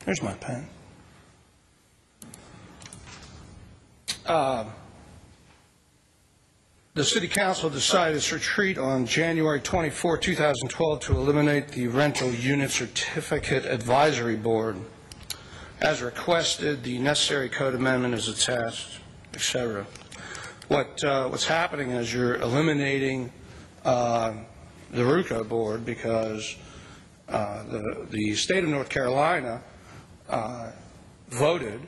Here's my pen. The City Council decided its retreat on January 24, 2012 to eliminate the Rental Unit Certificate Advisory Board. As requested, the necessary code amendment is attached, etc. What's happening is you're eliminating the RUCO board because the state of North Carolina voted,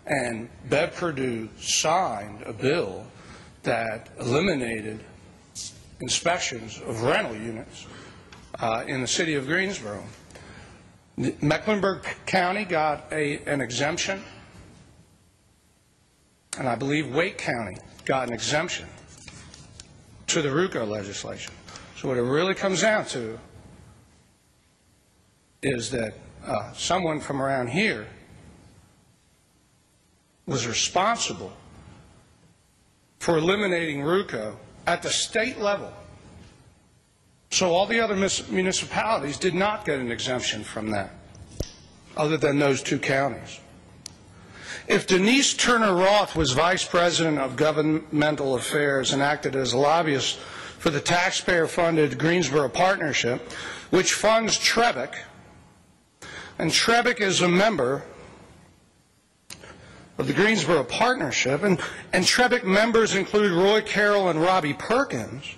and Bev Perdue signed a bill that eliminated inspections of rental units in the city of Greensboro. Mecklenburg County got an exemption, and I believe Wake County got an exemption to the RUCO legislation. So what it really comes down to is that someone from around here was responsible for eliminating RUCO at the state level. So all the other municipalities did not get an exemption from that, other than those two counties. If Denise Turner Roth was Vice President of Governmental Affairs and acted as a lobbyist for the taxpayer-funded Greensboro Partnership, which funds Trebic, and Trebic is a member of the Greensboro Partnership, and Trebic members include Roy Carroll and Robbie Perkins,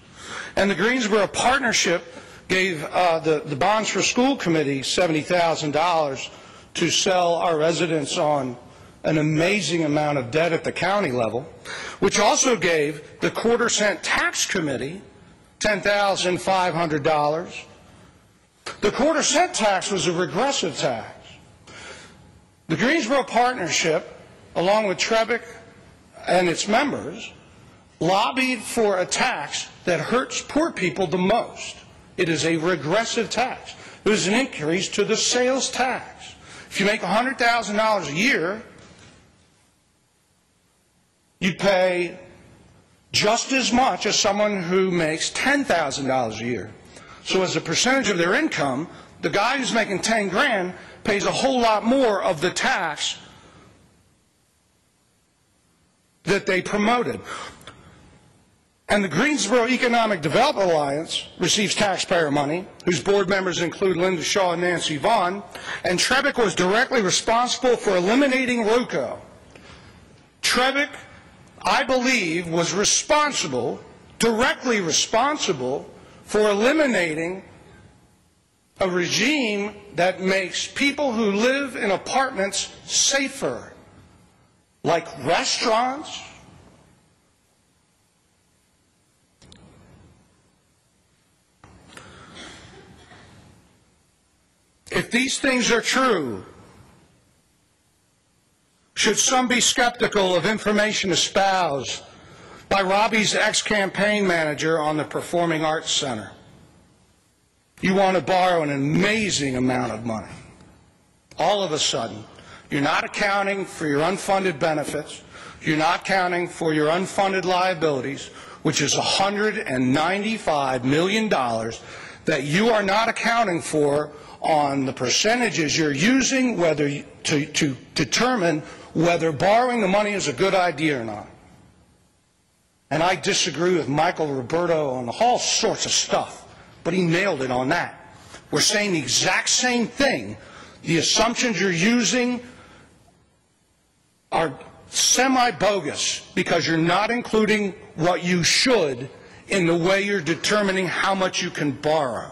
and the Greensboro Partnership gave the Bonds for School Committee $70,000 to sell our residents on an amazing amount of debt at the county level, which also gave the Quarter Cent Tax Committee $10,500. The Quarter Cent tax was a regressive tax. The Greensboro Partnership, along with Trebic and its members, lobbied for a tax that hurts poor people the most. It is a regressive tax. It was an increase to the sales tax. If you make $100,000 a year, you pay just as much as someone who makes $10,000 a year. So as a percentage of their income, the guy who's making 10 grand pays a whole lot more of the tax that they promoted. And the Greensboro Economic Development Alliance receives taxpayer money, whose board members include Linda Shaw and Nancy Vaughn, and Trebic was directly responsible for eliminating RUCO. Trebic, I believe, was responsible, directly responsible, for eliminating a regime that makes people who live in apartments safer, like restaurants, if these things are true, should some be skeptical of information espoused by Robbie's ex-campaign manager on the Performing Arts Center? You want to borrow an amazing amount of money. All of a sudden, you're not accounting for your unfunded benefits. You're not accounting for your unfunded liabilities, which is $195 million that you are not accounting for on the percentages you're using to determine whether borrowing the money is a good idea or not. And I disagree with Michael Roberto on all sorts of stuff, but he nailed it on that. We're saying the exact same thing. The assumptions you're using are semi-bogus because you're not including what you should in the way you're determining how much you can borrow.